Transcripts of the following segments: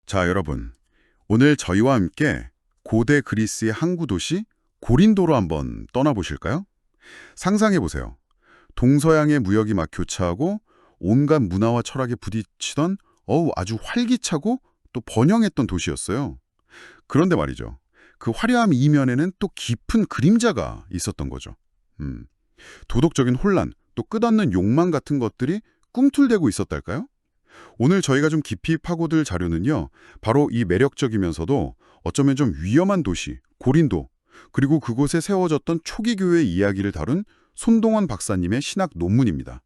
자, 여러분. 오늘 저희와 함께 고대 그리스의 항구 도시 고린도로 한번 떠나보실까요? 상상해보세요. 동서양의 무역이 막 교차하고 온갖 문화와 철학에 부딪히던 아주 활기차고 또 번영했던 도시였어요. 그런데 말이죠. 그 화려함 이면에는 또 깊은 그림자가 있었던 거죠. 도덕적인 혼란, 또 끝없는 욕망 같은 것들이 꿈틀대고 있었달까요? 오늘 저희가 좀 깊이 파고들 자료는요. 바로 이 매력적이면서도 어쩌면 좀 위험한 도시, 고린도, 그리고 그곳에 세워졌던 초기 교회 이야기를 다룬 손동원 박사님의 신학 논문입니다.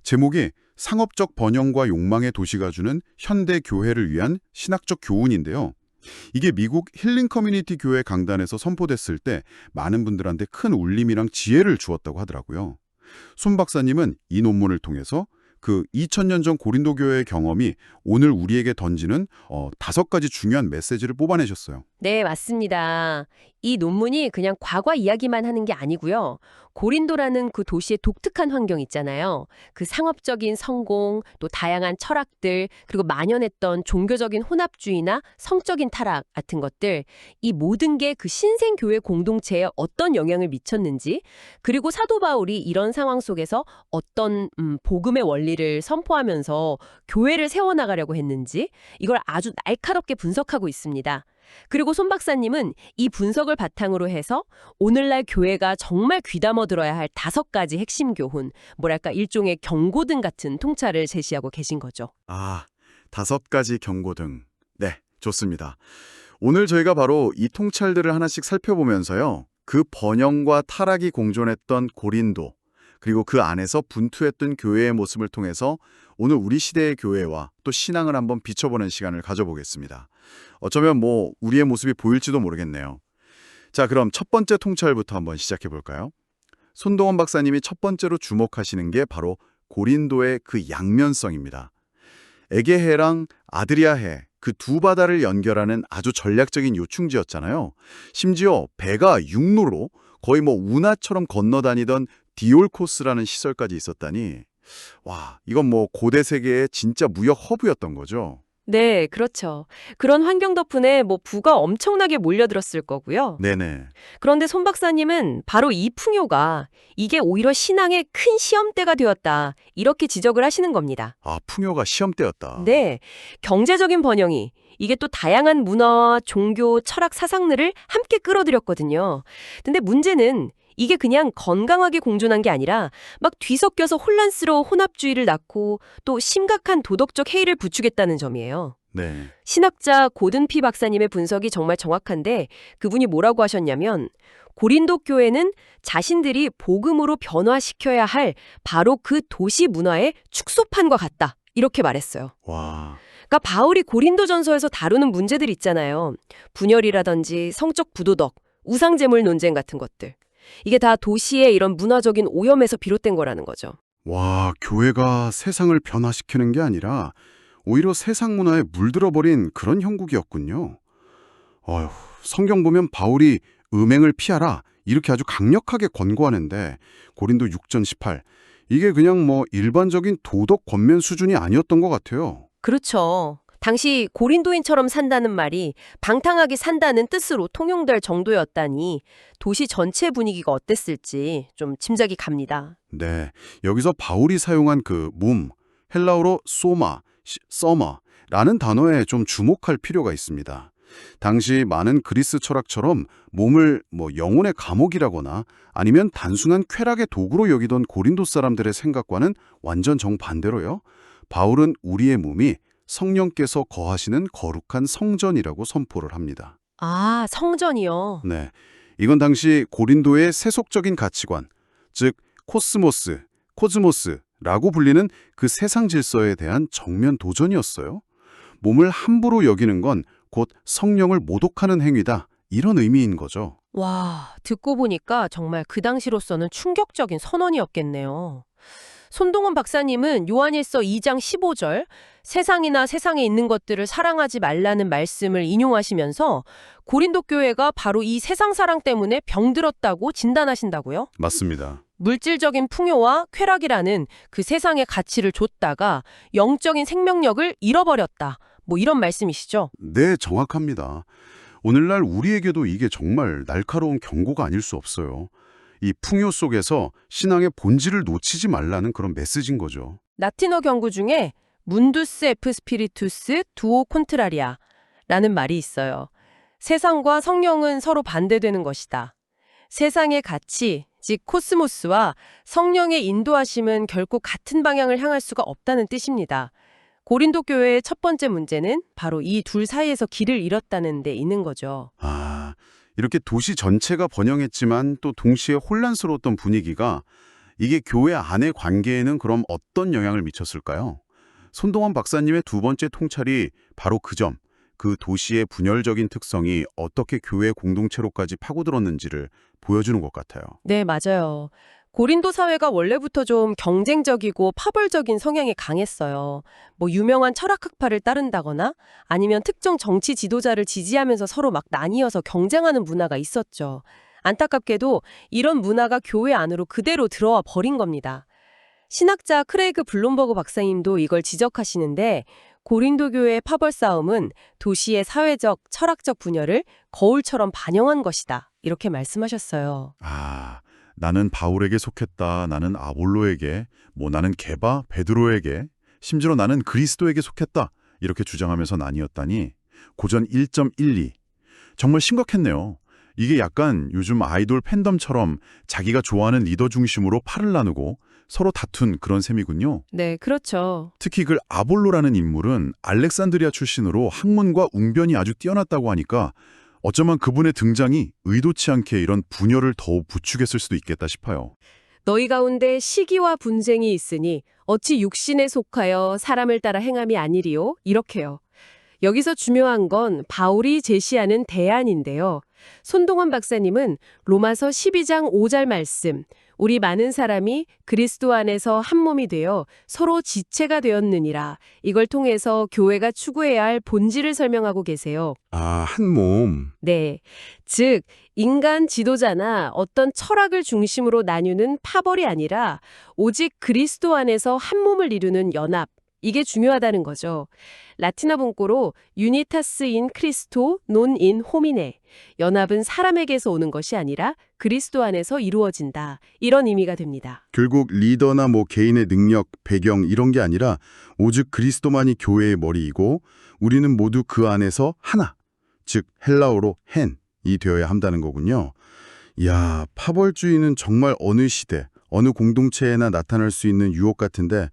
제목이 상업적 번영과 욕망의 도시가 주는 현대 교회를 위한 신학적 교훈인데요. 이게 미국 힐링 커뮤니티 교회 강단에서 선포됐을 때 많은 분들한테 큰 울림이랑 지혜를 주었다고 하더라고요. 손 박사님은 이 논문을 통해서 그 2000년 전 고린도 교회의 경험이 오늘 우리에게 던지는 5가지 중요한 메시지를 뽑아내셨어요. 네, 맞습니다. 이 논문이 그냥 과거 이야기만 하는 게 아니고요. 고린도라는 그 도시의 독특한 환경 있잖아요. 그 상업적인 성공, 또 다양한 철학들, 그리고 만연했던 종교적인 혼합주의나 성적인 타락 같은 것들, 이 모든 게 그 신생교회 공동체에 어떤 영향을 미쳤는지, 그리고 사도 바울이 이런 상황 속에서 어떤 복음의 원리를 선포하면서 교회를 세워나가려고 했는지, 이걸 아주 날카롭게 분석하고 있습니다. 그리고 손 박사님은 이 분석을 바탕으로 해서 오늘날 교회가 정말 귀담아 들어야 할 5가지 핵심 교훈, 뭐랄까 일종의 경고등 같은 통찰을 제시하고 계신 거죠. 5가지 경고등. 네, 좋습니다. 오늘 저희가 바로 이 통찰들을 하나씩 살펴보면서요. 그 번영과 타락이 공존했던 고린도, 그리고 그 안에서 분투했던 교회의 모습을 통해서 오늘 우리 시대의 교회와 또 신앙을 한번 비춰보는 시간을 가져보겠습니다. 어쩌면 우리의 모습이 보일지도 모르겠네요. 자, 그럼 첫 번째 통찰부터 한번 시작해 볼까요? 손동원 박사님이 첫 번째로 주목하시는 게 바로 고린도의 그 양면성입니다. 에게해랑 아드리아해, 그 두 바다를 연결하는 아주 전략적인 요충지였잖아요. 심지어 배가 육로로 거의 운하처럼 건너다니던 디올코스라는 시설까지 있었다니, 와, 이건 고대 세계의 진짜 무역 허브였던 거죠. 네, 그렇죠. 그런 환경 덕분에 부가 엄청나게 몰려들었을 거고요. 네네. 그런데 손 박사님은 바로 이 풍요가 이게 오히려 신앙의 큰 시험대가 되었다. 이렇게 지적을 하시는 겁니다. 풍요가 시험대였다. 네, 경제적인 번영이 이게 또 다양한 문화와 종교, 철학 사상들을 함께 끌어들였거든요. 근데 문제는 이게 그냥 건강하게 공존한 게 아니라 막 뒤섞여서 혼란스러운 혼합주의를 낳고 또 심각한 도덕적 해이를 부추겼다는 점이에요. 네. 신학자 고든피 박사님의 분석이 정말 정확한데 그분이 뭐라고 하셨냐면 고린도 교회는 자신들이 복음으로 변화시켜야 할 바로 그 도시 문화의 축소판과 같다. 이렇게 말했어요. 와. 그러니까 바울이 고린도전서에서 다루는 문제들 있잖아요. 분열이라든지 성적 부도덕, 우상제물 논쟁 같은 것들. 이게 다 도시의 이런 문화적인 오염에서 비롯된 거라는 거죠. 와, 교회가 세상을 변화시키는 게 아니라 오히려 세상 문화에 물들어버린 그런 형국이었군요. 성경 보면 바울이 음행을 피하라 이렇게 아주 강력하게 권고하는데 고린도 6전 18 이게 그냥 일반적인 도덕 권면 수준이 아니었던 것 같아요. 그렇죠. 당시 고린도인처럼 산다는 말이 방탕하게 산다는 뜻으로 통용될 정도였다니 도시 전체 분위기가 어땠을지 좀 짐작이 갑니다. 네, 여기서 바울이 사용한 그 헬라어로 서마라는 단어에 좀 주목할 필요가 있습니다. 당시 많은 그리스 철학처럼 몸을 영혼의 감옥이라거나 아니면 단순한 쾌락의 도구로 여기던 고린도 사람들의 생각과는 완전 정반대로요. 바울은 우리의 몸이 성령께서 거하시는 거룩한 성전이라고 선포를 합니다. 성전이요. 네, 이건 당시 고린도의 세속적인 가치관, 즉 코즈모스라고 불리는 그 세상 질서에 대한 정면 도전이었어요. 몸을 함부로 여기는 건 곧 성령을 모독하는 행위다. 이런 의미인 거죠. 와, 듣고 보니까 정말 그 당시로서는 충격적인 선언이었겠네요. 손동원 박사님은 요한일서 2장 15절 세상이나 세상에 있는 것들을 사랑하지 말라는 말씀을 인용하시면서 고린도 교회가 바로 이 세상 사랑 때문에 병들었다고 진단하신다고요? 맞습니다. 물질적인 풍요와 쾌락이라는 그 세상의 가치를 줬다가 영적인 생명력을 잃어버렸다. 뭐 이런 말씀이시죠? 네, 정확합니다. 오늘날 우리에게도 이게 정말 날카로운 경고가 아닐 수 없어요. 이 풍요 속에서 신앙의 본질을 놓치지 말라는 그런 메시지인 거죠. 라틴어 경구 중에 문두스 에프 스피리투스 두오 콘트라리아 라는 말이 있어요. 세상과 성령은 서로 반대되는 것이다. 세상의 가치, 즉 코스모스와 성령의 인도하심은 결코 같은 방향을 향할 수가 없다는 뜻입니다. 고린도 교회의 첫 번째 문제는 바로 이 둘 사이에서 길을 잃었다는 데 있는 거죠. 아, 이렇게 도시 전체가 번영했지만 또 동시에 혼란스러웠던 분위기가 이게 교회 안의 관계에는 그럼 어떤 영향을 미쳤을까요? 손동원 박사님의 두 번째 통찰이 바로 그 점, 그 도시의 분열적인 특성이 어떻게 교회 공동체로까지 파고들었는지를 보여주는 것 같아요. 네, 맞아요. 고린도 사회가 원래부터 좀 경쟁적이고 파벌적인 성향이 강했어요. 뭐 유명한 철학학파를 따른다거나 아니면 특정 정치 지도자를 지지하면서 서로 막 나뉘어서 경쟁하는 문화가 있었죠. 안타깝게도 이런 문화가 교회 안으로 그대로 들어와 버린 겁니다. 신학자 크레이그 블룸버그 박사님도 이걸 지적하시는데 고린도 교회의 파벌 싸움은 도시의 사회적, 철학적 분열을 거울처럼 반영한 것이다. 이렇게 말씀하셨어요. 아, 나는 바울에게 속했다. 나는 아볼로에게, 나는 게바, 베드로에게, 심지어 나는 그리스도에게 속했다. 이렇게 주장하면서 나뉘었다니 고전 1.12. 정말 심각했네요. 이게 약간 요즘 아이돌 팬덤처럼 자기가 좋아하는 리더 중심으로 팔을 나누고 서로 다툰 그런 셈이군요. 네, 그렇죠. 특히 그 아볼로라는 인물은 알렉산드리아 출신으로 학문과 웅변이 아주 뛰어났다고 하니까 어쩌면 그분의 등장이 의도치 않게 이런 분열을 더욱 부추겼을 수도 있겠다 싶어요. 너희 가운데 시기와 분쟁이 있으니 어찌 육신에 속하여 사람을 따라 행함이 아니리요? 이렇게요. 여기서 중요한 건 바울이 제시하는 대안인데요. 손동원 박사님은 로마서 12장 5절 말씀, 우리 많은 사람이 그리스도 안에서 한 몸이 되어 서로 지체가 되었느니라. 이걸 통해서 교회가 추구해야 할 본질을 설명하고 계세요. 아, 한 몸. 네. 즉, 인간 지도자나 어떤 철학을 중심으로 나뉘는 파벌이 아니라 오직 그리스도 안에서 한 몸을 이루는 연합. 이게 중요하다는 거죠. 라틴어 문구로 유니타스 인 크리스토 논 인 호미네. 연합은 사람에게서 오는 것이 아니라 그리스도 안에서 이루어진다. 이런 의미가 됩니다. 결국 리더나 개인의 능력, 배경 이런 게 아니라 오직 그리스도만이 교회의 머리이고 우리는 모두 그 안에서 하나, 즉 헬라어로 헨이 되어야 한다는 거군요. 이야, 파벌주의는 정말 어느 시대, 어느 공동체에나 나타날 수 있는 유혹 같은데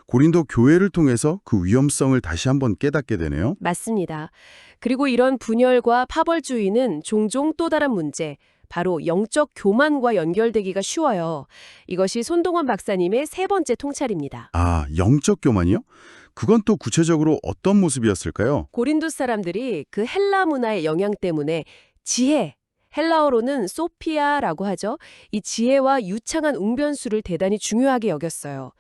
고린도 교회를 통해서 그 위험성을 다시 한번 깨닫게 되네요. 맞습니다. 그리고 이런 분열과 파벌주의는 종종 또 다른 문제, 바로 영적 교만과 연결되기가 쉬워요. 이것이 손동원 박사님의 세 번째 통찰입니다. 아, 영적 교만이요? 그건 또 구체적으로 어떤 모습이었을까요? 고린도 사람들이 그 헬라 문화의 영향 때문에 지혜, 헬라어로는 소피아라고 하죠. 이 지혜와 유창한 웅변수를 대단히 중요하게 여겼어요.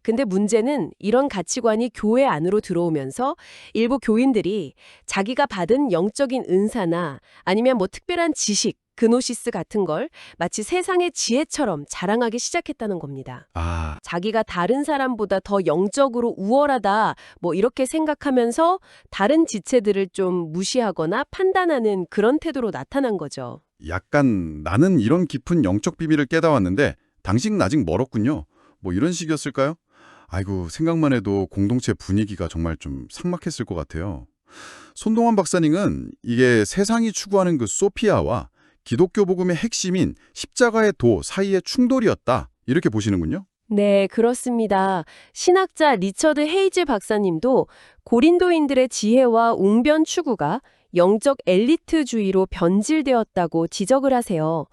근데 문제는 이런 가치관이 교회 안으로 들어오면서 일부 교인들이 자기가 받은 영적인 은사나 아니면 특별한 지식, 그노시스 같은 걸 마치 세상의 지혜처럼 자랑하기 시작했다는 겁니다. 아, 자기가 다른 사람보다 더 영적으로 우월하다 이렇게 생각하면서 다른 지체들을 좀 무시하거나 판단하는 그런 태도로 나타난 거죠. 약간 나는 이런 깊은 영적 비밀을 깨달았는데 당신 아직 멀었군요. 이런 식이었을까요? 아이고, 생각만 해도 공동체 분위기가 정말 좀 삭막했을 것 같아요. 손동원 박사님은 이게 세상이 추구하는 그 소피아와 기독교 복음의 핵심인 십자가의 도 사이의 충돌이었다. 이렇게 보시는군요. 네, 그렇습니다. 신학자 리처드 헤이즈 박사님도 고린도인들의 지혜와 웅변 추구가 영적 엘리트주의로 변질되었다고 지적을 하세요.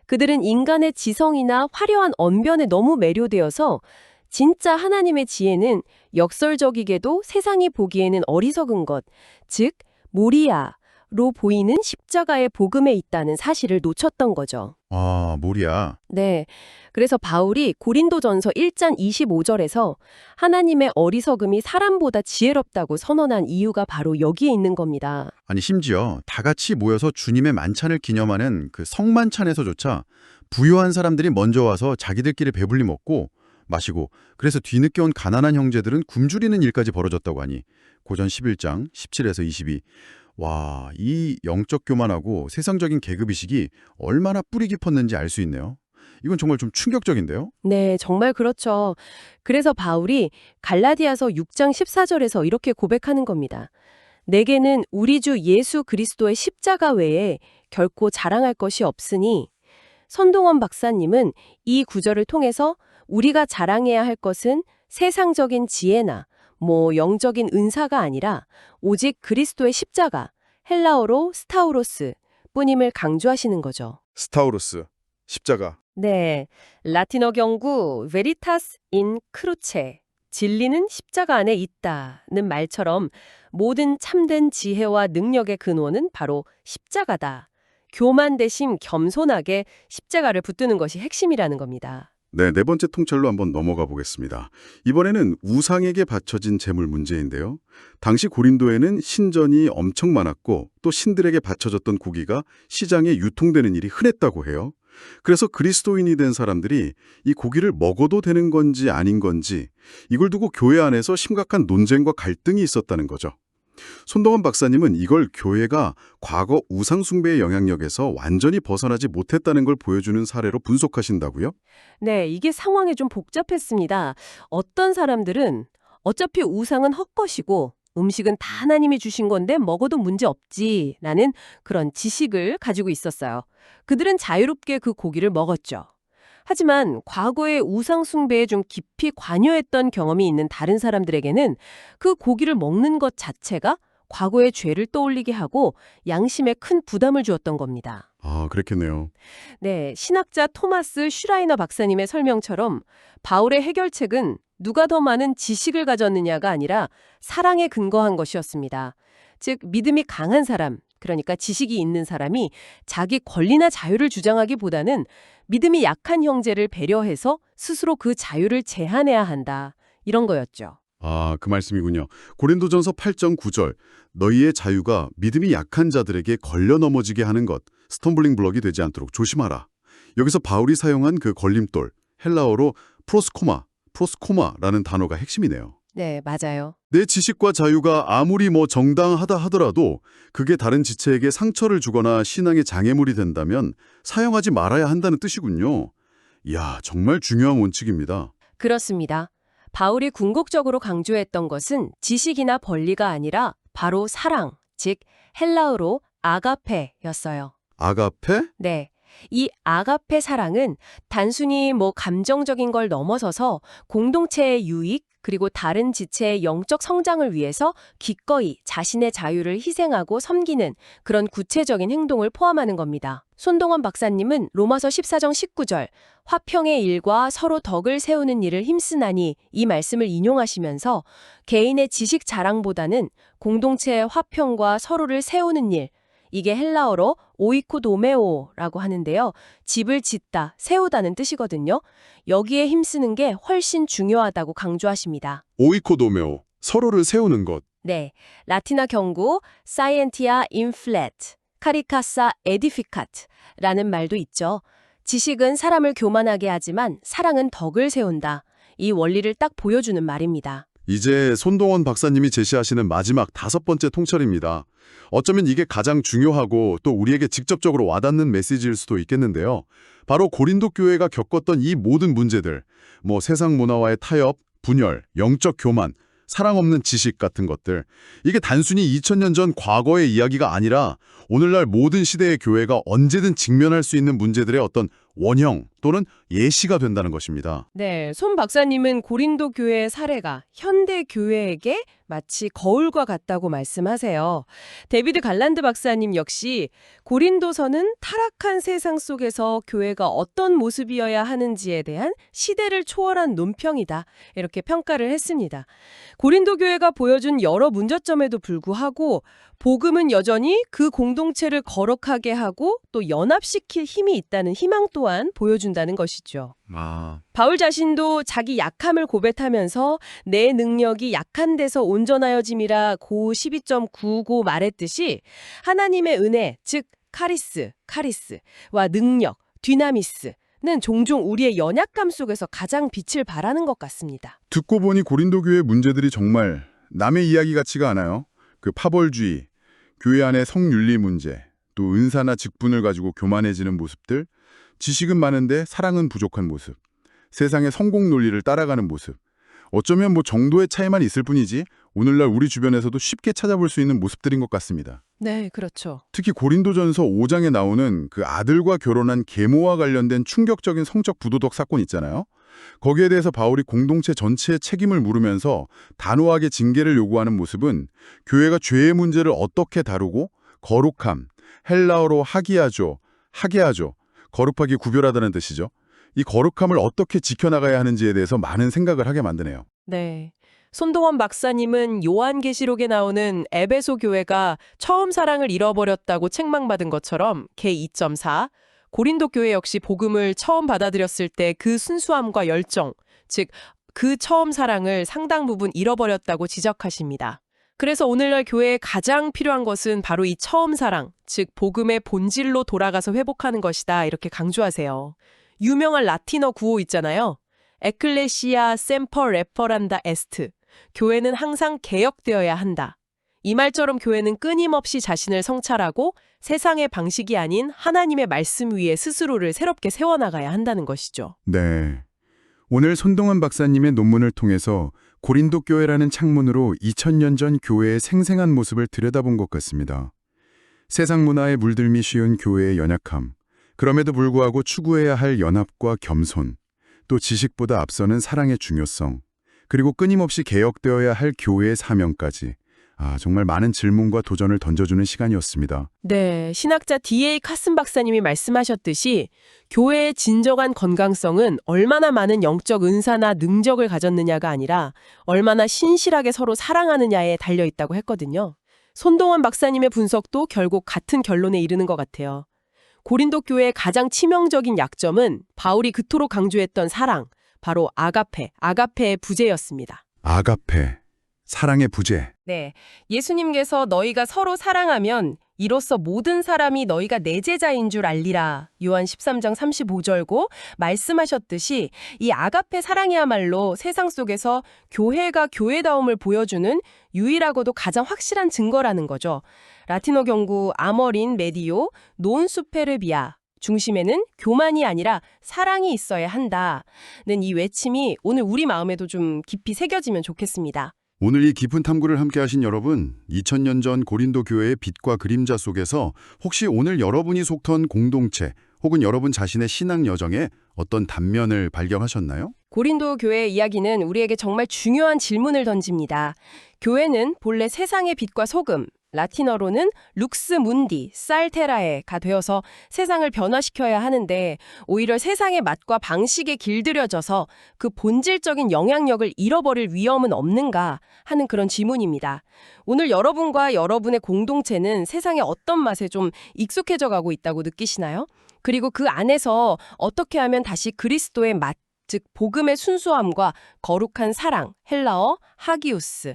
그들은 인간의 지성이나 화려한 언변에 너무 매료되어서 진짜 하나님의 지혜는 역설적이게도 세상이 보기에는 어리석은 것, 즉 모리아로 보이는 십자가의 복음에 있다는 사실을 놓쳤던 거죠. 아, 모리아. 네. 그래서 바울이 고린도전서 1장 25절에서 하나님의 어리석음이 사람보다 지혜롭다고 선언한 이유가 바로 여기에 있는 겁니다. 아니, 심지어 다 같이 모여서 주님의 만찬을 기념하는 그 성만찬에서조차 부유한 사람들이 먼저 와서 자기들끼리 배불리 먹고 마시고 그래서 뒤늦게 온 가난한 형제들은 굶주리는 일까지 벌어졌다고 하니 고전 11장 17에서 22. 와, 이 영적 교만하고 세상적인 계급의식이 얼마나 뿌리 깊었는지 알 수 있네요. 이건 정말 좀 충격적인데요? 네, 정말 그렇죠. 그래서 바울이 갈라디아서 6장 14절에서 이렇게 고백하는 겁니다. 내게는 우리 주 예수 그리스도의 십자가 외에 결코 자랑할 것이 없으니 선동원 박사님은 이 구절을 통해서 우리가 자랑해야 할 것은 세상적인 지혜나 영적인 은사가 아니라 오직 그리스도의 십자가, 헬라어로 스타우로스 뿐임을 강조하시는 거죠. 스타우로스, 십자가. 네, 라틴어 경구 veritas in cruce, 진리는 십자가 안에 있다는 말처럼 모든 참된 지혜와 능력의 근원은 바로 십자가다. 교만 대신 겸손하게 십자가를 붙드는 것이 핵심이라는 겁니다. 네, 네 번째 통찰로 한번 넘어가 보겠습니다. 이번에는 우상에게 바쳐진 제물 문제인데요. 당시 고린도에는 신전이 엄청 많았고 또 신들에게 바쳐졌던 고기가 시장에 유통되는 일이 흔했다고 해요. 그래서 그리스도인이 된 사람들이 이 고기를 먹어도 되는 건지 아닌 건지 이걸 두고 교회 안에서 심각한 논쟁과 갈등이 있었다는 거죠. 손동원 박사님은 이걸 교회가 과거 우상 숭배의 영향력에서 완전히 벗어나지 못했다는 걸 보여주는 사례로 분석하신다고요? 네, 이게 상황이 좀 복잡했습니다. 어떤 사람들은 어차피 우상은 헛것이고 음식은 다 하나님이 주신 건데 먹어도 문제 없지라는 그런 지식을 가지고 있었어요. 그들은 자유롭게 그 고기를 먹었죠. 하지만 과거의 우상 숭배에 좀 깊이 관여했던 경험이 있는 다른 사람들에게는 그 고기를 먹는 것 자체가 과거의 죄를 떠올리게 하고 양심에 큰 부담을 주었던 겁니다. 아, 그렇겠네요. 네, 신학자 토마스 슈라이너 박사님의 설명처럼 바울의 해결책은 누가 더 많은 지식을 가졌느냐가 아니라 사랑에 근거한 것이었습니다. 즉, 믿음이 강한 사람, 그러니까 지식이 있는 사람이 자기 권리나 자유를 주장하기보다는 믿음이 약한 형제를 배려해서 스스로 그 자유를 제한해야 한다. 이런 거였죠. 아, 그 말씀이군요. 고린도전서 8장 9절. 너희의 자유가 믿음이 약한 자들에게 걸려 넘어지게 하는 것, 스톰블링 블럭이 되지 않도록 조심하라. 여기서 바울이 사용한 그 걸림돌, 헬라어로 프로스코마라는 단어가 핵심이네요. 네, 맞아요. 내 지식과 자유가 아무리 정당하다 하더라도 그게 다른 지체에게 상처를 주거나 신앙의 장애물이 된다면 사용하지 말아야 한다는 뜻이군요. 이야, 정말 중요한 원칙입니다. 그렇습니다. 바울이 궁극적으로 강조했던 것은 지식이나 권리가 아니라 바로 사랑, 즉 헬라어로 아가페였어요. 아가페? 네. 이 아가페 사랑은 단순히 감정적인 걸 넘어서서 공동체의 유익, 그리고 다른 지체의 영적 성장을 위해서 기꺼이 자신의 자유를 희생하고 섬기는 그런 구체적인 행동을 포함하는 겁니다. 손동원 박사님은 로마서 14장 19절, 화평의 일과 서로 덕을 세우는 일을 힘쓰나니 이 말씀을 인용하시면서 개인의 지식 자랑보다는 공동체의 화평과 서로를 세우는 일, 이게 헬라어로 오이코도메오라고 하는데요. 집을 짓다, 세우다는 뜻이거든요. 여기에 힘쓰는 게 훨씬 중요하다고 강조하십니다. 오이코도메오, 서로를 세우는 것. 네, 라틴어 경구 사이엔티아 인플레트, 카리카사 에디피카트라는 말도 있죠. 지식은 사람을 교만하게 하지만 사랑은 덕을 세운다. 이 원리를 딱 보여주는 말입니다. 이제 손동원 박사님이 제시하시는 마지막 5번째 통찰입니다. 어쩌면 이게 가장 중요하고 또 우리에게 직접적으로 와닿는 메시지일 수도 있겠는데요. 바로 고린도 교회가 겪었던 이 모든 문제들, 세상 문화와의 타협, 분열, 영적 교만, 사랑 없는 지식 같은 것들, 이게 단순히 2000년 전 과거의 이야기가 아니라 오늘날 모든 시대의 교회가 언제든 직면할 수 있는 문제들의 어떤 원형 또는 예시가 된다는 것입니다. 네, 손 박사님은 고린도 교회의 사례가 현대 교회에게 마치 거울과 같다고 말씀하세요. 데비드 갈란드 박사님 역시 고린도서는 타락한 세상 속에서 교회가 어떤 모습이어야 하는지에 대한 시대를 초월한 논평이다. 이렇게 평가를 했습니다. 고린도 교회가 보여준 여러 문제점에도 불구하고 복음은 여전히 그 공동체를 거룩하게 하고 또 연합시킬 힘이 있다는 희망 또한 보여준다는 것이죠. 바울 자신도 자기 약함을 고백하면서 내 능력이 약한 데서 온전하여짐이라 고 12.99 말했듯이 하나님의 은혜, 즉 카리스와 능력, 디나미스, 종종 우리의 연약감 속에서 가장 빛을 발하는 것 같습니다. 듣고 보니 고린도 교회 문제들이 정말 남의 이야기 같지가 않아요. 그 파벌주의, 교회 안의 성윤리 문제, 또 은사나 직분을 가지고 교만해지는 모습들, 지식은 많은데 사랑은 부족한 모습, 세상의 성공 논리를 따라가는 모습. 어쩌면 정도의 차이만 있을 뿐이지 오늘날 우리 주변에서도 쉽게 찾아볼 수 있는 모습들인 것 같습니다. 네, 그렇죠. 특히 고린도전서 5장에 나오는 그 아들과 결혼한 계모와 관련된 충격적인 성적 부도덕 사건 있잖아요. 거기에 대해서 바울이 공동체 전체의 책임을 물으면서 단호하게 징계를 요구하는 모습은 교회가 죄의 문제를 어떻게 다루고 거룩함, 헬라어로 하기야죠, 거룩하게 구별하다는 뜻이죠. 이 거룩함을 어떻게 지켜나가야 하는지에 대해서 많은 생각을 하게 만드네요. 네. 손동원 박사님은 요한계시록에 나오는 에베소 교회가 처음 사랑을 잃어버렸다고 책망받은 것처럼 K2.4, 고린도 교회 역시 복음을 처음 받아들였을 때 그 순수함과 열정, 즉 그 처음 사랑을 상당 부분 잃어버렸다고 지적하십니다. 그래서 오늘날 교회에 가장 필요한 것은 바로 이 처음 사랑, 즉 복음의 본질로 돌아가서 회복하는 것이다 이렇게 강조하세요. 유명한 라틴어 구호 있잖아요. 에클레시아 셈퍼 레퍼란다 에스트. 교회는 항상 개혁되어야 한다. 이 말처럼 교회는 끊임없이 자신을 성찰하고 세상의 방식이 아닌 하나님의 말씀 위에 스스로를 새롭게 세워나가야 한다는 것이죠. 네. 오늘 손동원 박사님의 논문을 통해서 고린도 교회라는 창문으로 2000년 전 교회의 생생한 모습을 들여다본 것 같습니다. 세상 문화에 물들기 쉬운 교회의 연약함, 그럼에도 불구하고 추구해야 할 연합과 겸손, 또 지식보다 앞서는 사랑의 중요성, 그리고 끊임없이 개혁되어야 할 교회의 사명까지. 정말 많은 질문과 도전을 던져주는 시간이었습니다. 네, 신학자 D.A. 카슨 박사님이 말씀하셨듯이 교회의 진정한 건강성은 얼마나 많은 영적 은사나 능력을 가졌느냐가 아니라 얼마나 신실하게 서로 사랑하느냐에 달려있다고 했거든요. 손동원 박사님의 분석도 결국 같은 결론에 이르는 것 같아요. 고린도 교회의 가장 치명적인 약점은 바울이 그토록 강조했던 사랑, 바로 아가페의 부재였습니다. 아가페, 사랑의 부재. 네, 예수님께서 너희가 서로 사랑하면 이로써 모든 사람이 너희가 내 제자인 줄 알리라. 요한 13장 35절고 말씀하셨듯이 이 아가페 사랑이야말로 세상 속에서 교회가 교회다움을 보여주는 유일하고도 가장 확실한 증거라는 거죠. 라틴어 경구 아머린 메디오 논 수페르비아. 중심에는 교만이 아니라 사랑이 있어야 한다는 이 외침이 오늘 우리 마음에도 좀 깊이 새겨지면 좋겠습니다. 오늘 이 깊은 탐구를 함께 하신 여러분, 2000년 전 고린도 교회의 빛과 그림자 속에서 혹시 오늘 여러분이 속한 공동체 혹은 여러분 자신의 신앙 여정에 어떤 단면을 발견하셨나요? 고린도 교회의 이야기는 우리에게 정말 중요한 질문을 던집니다. 교회는 본래 세상의 빛과 소금, 라틴어로는 룩스 문디, 살테라에가 되어서 세상을 변화시켜야 하는데 오히려 세상의 맛과 방식에 길들여져서 그 본질적인 영향력을 잃어버릴 위험은 없는가 하는 그런 질문입니다. 오늘 여러분과 여러분의 공동체는 세상의 어떤 맛에 좀 익숙해져 가고 있다고 느끼시나요? 그리고 그 안에서 어떻게 하면 다시 그리스도의 맛, 즉 복음의 순수함과 거룩한 사랑, 헬라어 하기오스,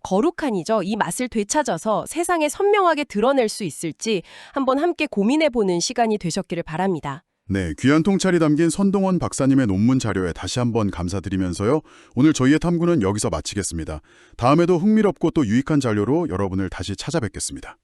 거룩한이죠. 이 맛을 되찾아서 세상에 선명하게 드러낼 수 있을지 한번 함께 고민해보는 시간이 되셨기를 바랍니다. 네, 귀한 통찰이 담긴 손동원 박사님의 논문 자료에 다시 한번 감사드리면서요. 오늘 저희의 탐구는 여기서 마치겠습니다. 다음에도 흥미롭고 또 유익한 자료로 여러분을 다시 찾아뵙겠습니다.